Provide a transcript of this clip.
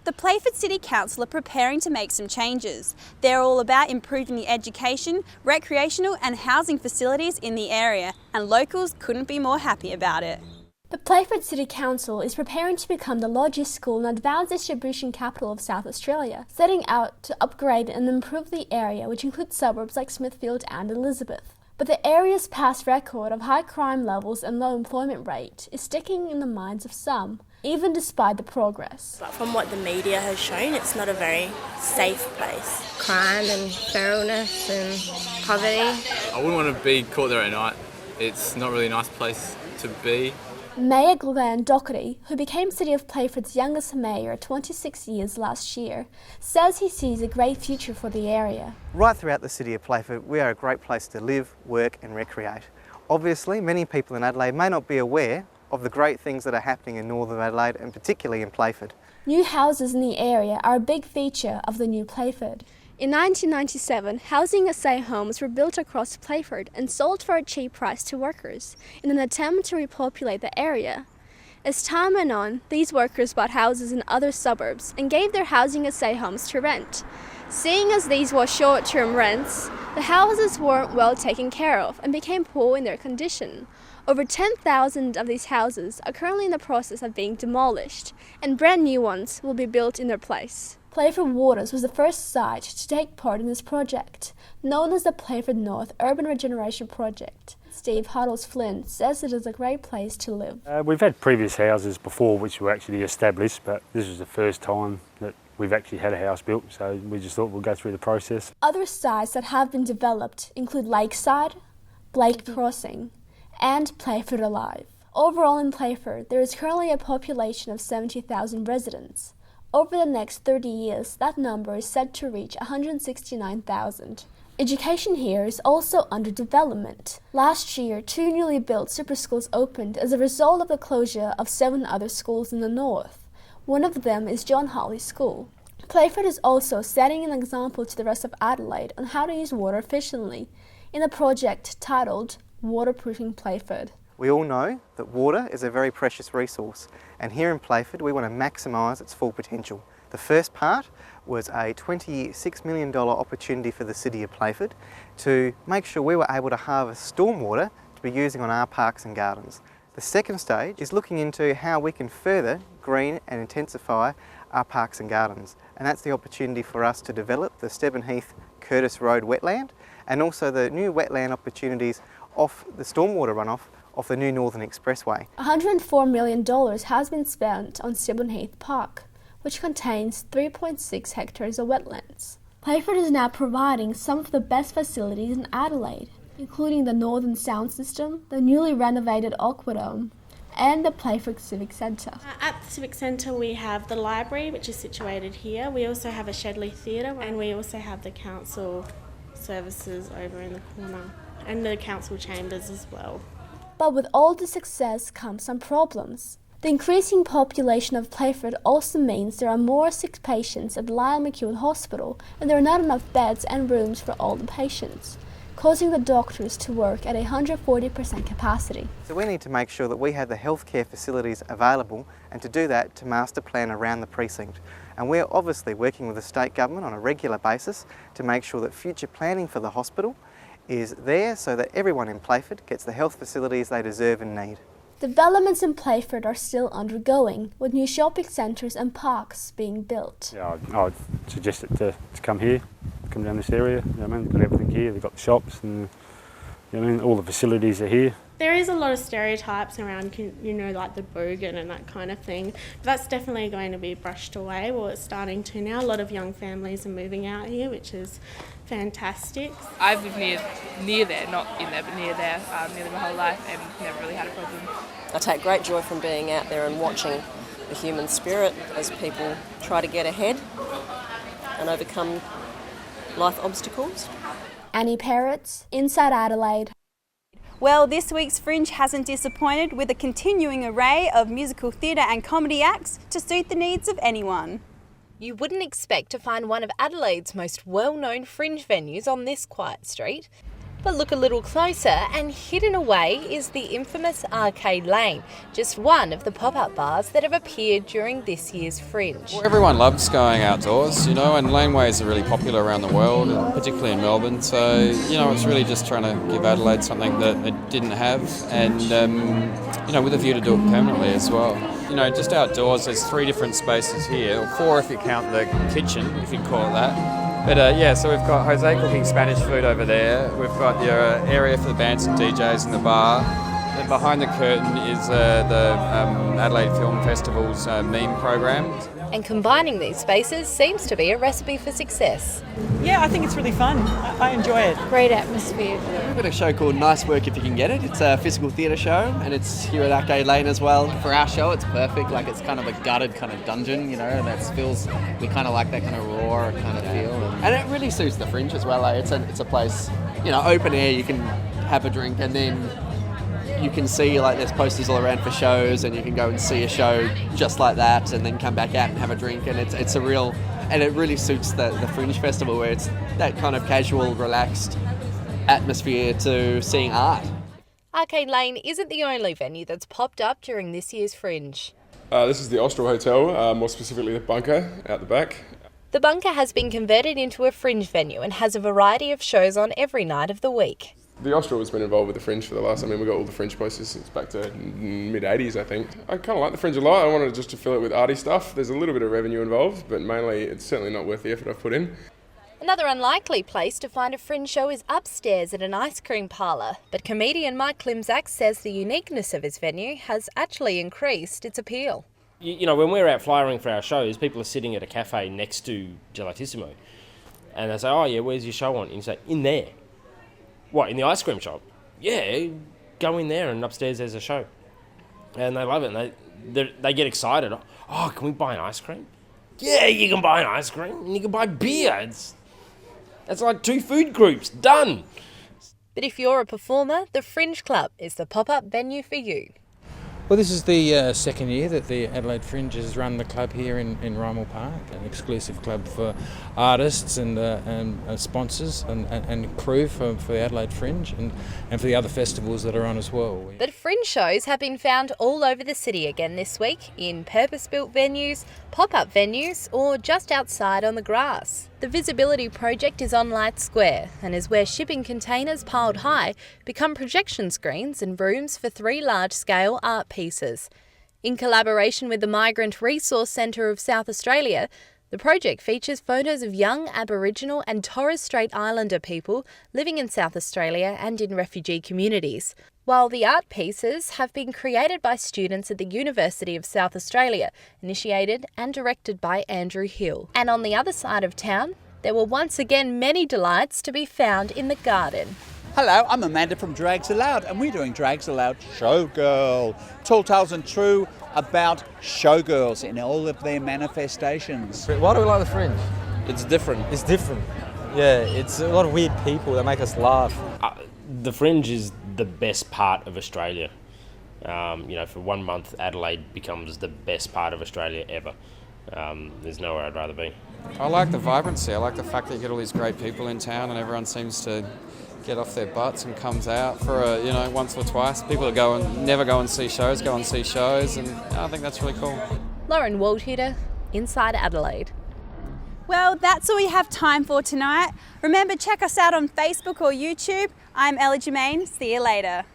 The Playford City Council are preparing to make some changes. They're all about improving the education, recreational and housing facilities in the area, and locals couldn't be more happy about it. The Playford City Council is preparing to become the largest school and advanced distribution capital of South Australia, setting out to upgrade and improve the area, which includes suburbs like Smithfield and Elizabeth. But the area's past record of high crime levels and low employment rate is sticking in the minds of some, even despite the progress. But from what the media has shown, it's not a very safe place. Crime and feralness and poverty. I wouldn't want to be caught there at night. It's not really a nice place to be. Mayor Glenn Doherty, who became City of Playford's youngest mayor at 26 years last year, says he sees a great future for the area. Right throughout the City of Playford, we are a great place to live, work and recreate. Obviously, many people in Adelaide may not be aware of the great things that are happening in northern Adelaide and particularly in Playford. New houses in the area are a big feature of the new Playford. In 1997, housing essay homes were built across Playford and sold for a cheap price to workers in an attempt to repopulate the area. As time went on, these workers bought houses in other suburbs and gave their housing essay homes to rent. Seeing as these were short-term rents, the houses weren't well taken care of and became poor in their condition. Over 10,000 of these houses are currently in the process of being demolished, and brand new ones will be built in their place. Playford Waters was the first site to take part in this project, known as the Playford North Urban Regeneration Project. Steve Huddles-Flynn says it is a great place to live. We've had previous houses before which were actually established, but this was the first time that we've actually had a house built, so we just thought we'd go through the process. Other sites that have been developed include Lakeside, Blake Crossing, and Playford Alive. Overall in Playford, there is currently a population of 70,000 residents. Over the next 30 years, that number is set to reach 169,000. Education here is also under development. Last year, 2 newly built super schools opened as a result of the closure of 7 other schools in the north. One of them is John Harley School. Playford is also setting an example to the rest of Adelaide on how to use water efficiently in a project titled Waterproofing Playford. We all know that water is a very precious resource, and here in Playford we want to maximise its full potential. The first part was a $26 million opportunity for the City of Playford to make sure we were able to harvest stormwater to be using on our parks and gardens. The second stage is looking into how we can further green and intensify our parks and gardens, and that's the opportunity for us to develop the Stebbin Heath Curtis Road wetland and also the new wetland opportunities off the stormwater runoff of the new Northern Expressway. $104 million has been spent on Stebbin Heath Park, which contains 3.6 hectares of wetlands. Playford is now providing some of the best facilities in Adelaide, including the Northern Sound System, the newly renovated Aquadome, and the Playford Civic Centre. At the Civic Centre we have the library, which is situated here. We also have a Shedley Theatre, and we also have the council services over in the corner, and the council chambers as well. But with all the success comes some problems. The increasing population of Playford also means there are more sick patients at Lyle McEwen Hospital, and there are not enough beds and rooms for all the patients, causing the doctors to work at 140% capacity. So we need to make sure that we have the healthcare facilities available, and to do that to master plan around the precinct. And we're obviously working with the state government on a regular basis to make sure that future planning for the hospital is there so that everyone in Playford gets the health facilities they deserve and need. Developments in Playford are still undergoing, with new shopping centres and parks being built. Yeah, I'd suggest it to come here, come down this area. You know what I mean? They've got everything here. They've got the shops, and you know what I mean? All the facilities are here. There is a lot of stereotypes around, you know, like the bogan and that kind of thing. But that's definitely going to be brushed away. Well, it's starting to now. A lot of young families are moving out here, which is fantastic. I've lived near there, not in there, but near there, nearly my whole life, and never really had a problem. I take great joy from being out there and watching the human spirit as people try to get ahead and overcome life obstacles. Annie Parrots, Inside Adelaide. Well, this week's Fringe hasn't disappointed, with a continuing array of musical theatre and comedy acts to suit the needs of anyone. You wouldn't expect to find one of Adelaide's most well-known fringe venues on this quiet street. But look a little closer and hidden away is the infamous Arcade Lane, just one of the pop-up bars that have appeared during this year's Fringe. Well, everyone loves going outdoors, and laneways are really popular around the world, and particularly in Melbourne. So, it's really just trying to give Adelaide something that it didn't have, and, with a view to do it permanently as well. Just outdoors, there's 3 different spaces here, or 4 if you count the kitchen, if you call it that. But so we've got Jose cooking Spanish food over there. We've got your area for the bands and DJs in the bar. Then behind the curtain is the Adelaide Film Festival's meme program. And combining these spaces seems to be a recipe for success. Yeah, I think it's really fun. I enjoy it. Great atmosphere. We've got a show called Nice Work If You Can Get It. It's a physical theatre show, and it's here at Arcade Lane as well. For our show, it's perfect. Like, it's kind of a gutted kind of dungeon, that feels, we kind of like that kind of raw kind of feel. And it really suits the Fringe as well. It's a place, open air, you can have a drink, and then you can see there's posters all around for shows, and you can go and see a show just like that, and then come back out and have a drink, and it's a real, and it really suits the Fringe Festival, where it's that kind of casual, relaxed atmosphere to seeing art. Arcade Lane isn't the only venue that's popped up during this year's Fringe. This is the Austral Hotel, more specifically the Bunker out the back. The Bunker has been converted into a Fringe venue and has a variety of shows on every night of the week. The Austral has been involved with the Fringe for the last, we got all the Fringe posters since back to mid-80s, I think. I kind of like the Fringe a lot. I wanted just to fill it with arty stuff. There's a little bit of revenue involved, but mainly it's certainly not worth the effort I've put in. Another unlikely place to find a Fringe show is upstairs at an ice cream parlour, but comedian Mike Klimzak says the uniqueness of his venue has actually increased its appeal. When we're out flyering for our shows, people are sitting at a cafe next to Gelatissimo, and they say, "Oh yeah, where's your show on?" And you say, "In there." What, in the ice cream shop? Yeah, go in there, and upstairs there's a show. And they love it, and they get excited. "Oh, can we buy an ice cream?" "Yeah, you can buy an ice cream, and you can buy beer. That's like 2 food groups, done." But if you're a performer, the Fringe Club is the pop-up venue for you. Well, this is the second year that the Adelaide Fringe has run the club here in Rymel Park, an exclusive club for artists and sponsors and crew for the Adelaide Fringe and for the other festivals that are on as well. But Fringe shows have been found all over the city again this week, in purpose-built venues, pop-up venues, or just outside on the grass. The Visibility Project is on Light Square and is where shipping containers piled high become projection screens and rooms for 3 large-scale art pieces. In collaboration with the Migrant Resource Centre of South Australia, the project features photos of young Aboriginal and Torres Strait Islander people living in South Australia and in refugee communities, while the art pieces have been created by students at the University of South Australia, initiated and directed by Andrew Hill. And on the other side of town, there were once again many delights to be found in the garden. Hello, I'm Amanda from Drags Aloud, and we're doing Drags Aloud Showgirl. Tall Tales and True about showgirls in all of their manifestations. Why do we like the Fringe? It's different. It's different. Yeah, it's a lot of weird people that make us laugh. The Fringe is the best part of Australia. For 1 month, Adelaide becomes the best part of Australia ever. There's nowhere I'd rather be. I like the vibrancy. I like the fact that you get all these great people in town and everyone seems to get off their butts and comes out for once or twice. People that never go and see shows, go and see shows, and I think that's really cool. Lauren Waldhuter, Inside Adelaide. Well, that's all we have time for tonight. Remember, check us out on Facebook or YouTube. I'm Ella Germain. See you later.